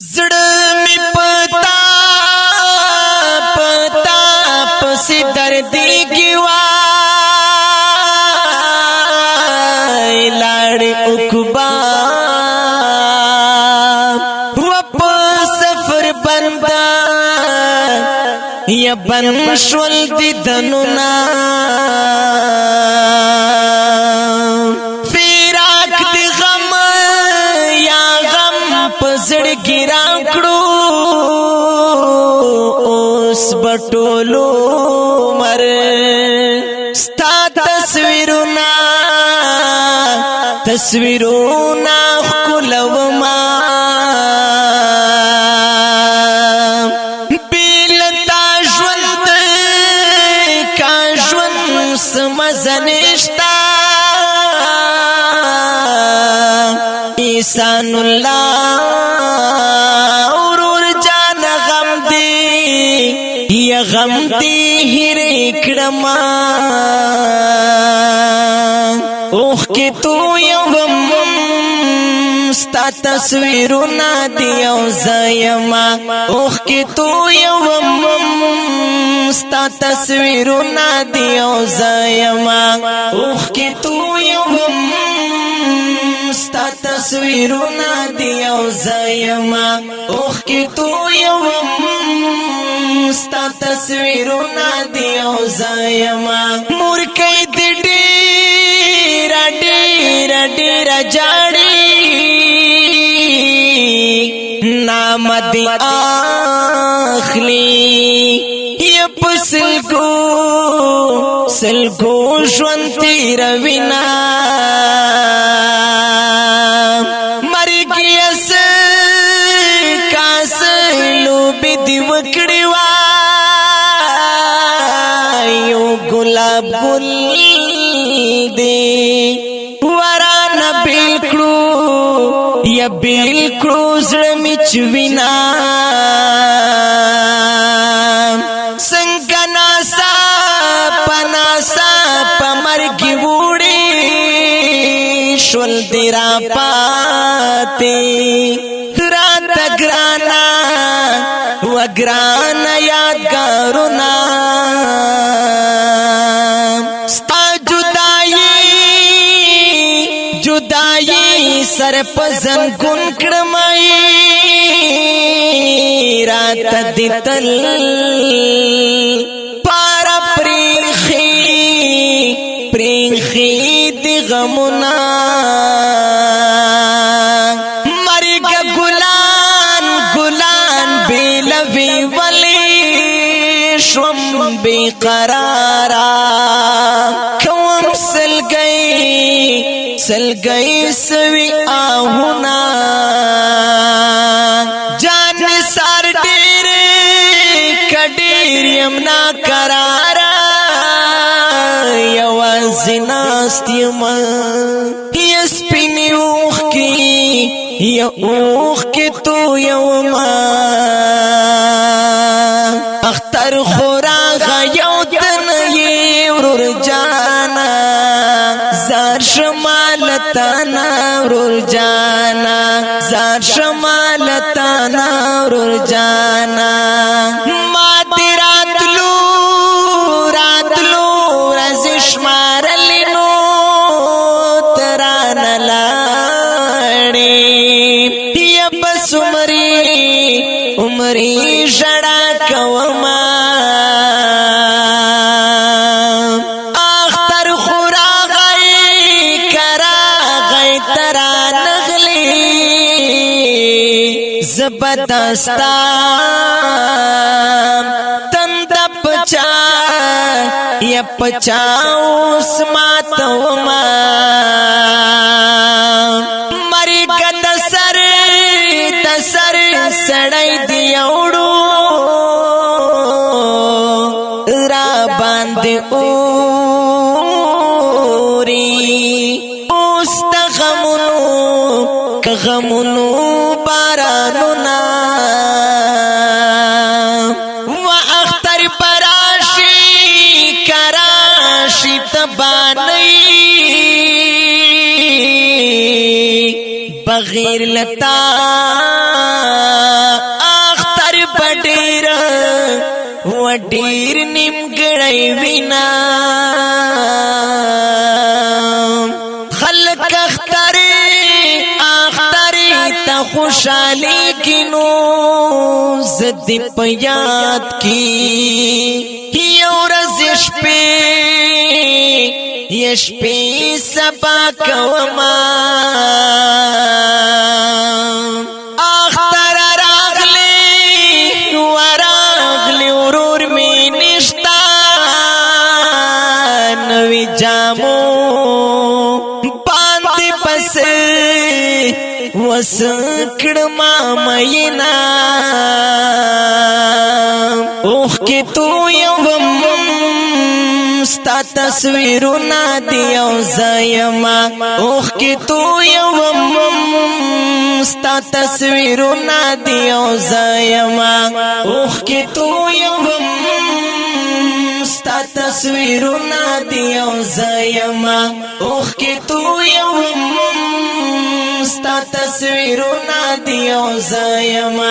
زړه می پتا پتا پس دردی گوای لاړ عقبا وپ سفر بندا یا بن شول دی دنونا فراق دی غم یا غم پزړ ګرا کړو اوس بټولو مر ستا تصویرونا خلو ما بیلتا ژوند کا ژوند سمزنشتا ایسان الله اورور جان غم دی یا غم دی هر کړما اوخ کی تو یوم ستا تصویرونا دیو زیما اوخ کی تو یوم ستا تصویرونا دیو زیما اوخ کی تو یوم ستا تصویرونا دیو زیما اوخ کی تو یوم ستا تصویرونا دیو زیما مور کئی دی ډیر جاړي نام دی اخلي یا سلګو ژوند تیر وینا مرګ یس کاس لوب دی وکړی وا یو ګلاب ګل دی وران بیل کړو یا بیل کړو زړه می چوینا څنګه ناسا پناسا پمرګي وړي شول دی را پاتې رات ګرانا وګرانا یادګارونه جدائی سر پزن گن کرمائی رات دی تل پارا پریخی دی غمنا مرگ گلان بیلوی ولی شوم بی قرارا کوم سلگئی سوی آہونا جان سار ڈیر کڈیر یمنا کرارا یوازی ناستی من یسپینی اوخ کی یا اوخ کی تو یوما اختر خوراغا یودن یورور جانا زار شمالتانا ورور جانا زار شمالتانا ورور جانا ما دی راتلو رزش مارلینو تران لاړي یا بس عمری جڑا کوما زبردستا تند پچا یا پچاو سماتو ما مرگ دسر سڑای دیوڑو را باند اوری اوست غمونو بارانونا و اختر پراشی کراشی تبانی بغیر لتا و ډیر نیمګړی وینا خلق اختری تا خوشحالی کی نو زدی پیاد کی یو رز شپی سبا کوما اختر راغلی وراغلی ورور می نشتا نوی جامو باندې پس وسکړ ما مینا اوخ کی تو یوم ستا تصویرنا دیو زایما اوخ کی تو یوم ستا تصویرنا دیو زایما اوخ کی تو یوم ستا تصویرنا دیو زایما اوخ کی تو یوم ستا تصویرنا دیو زایما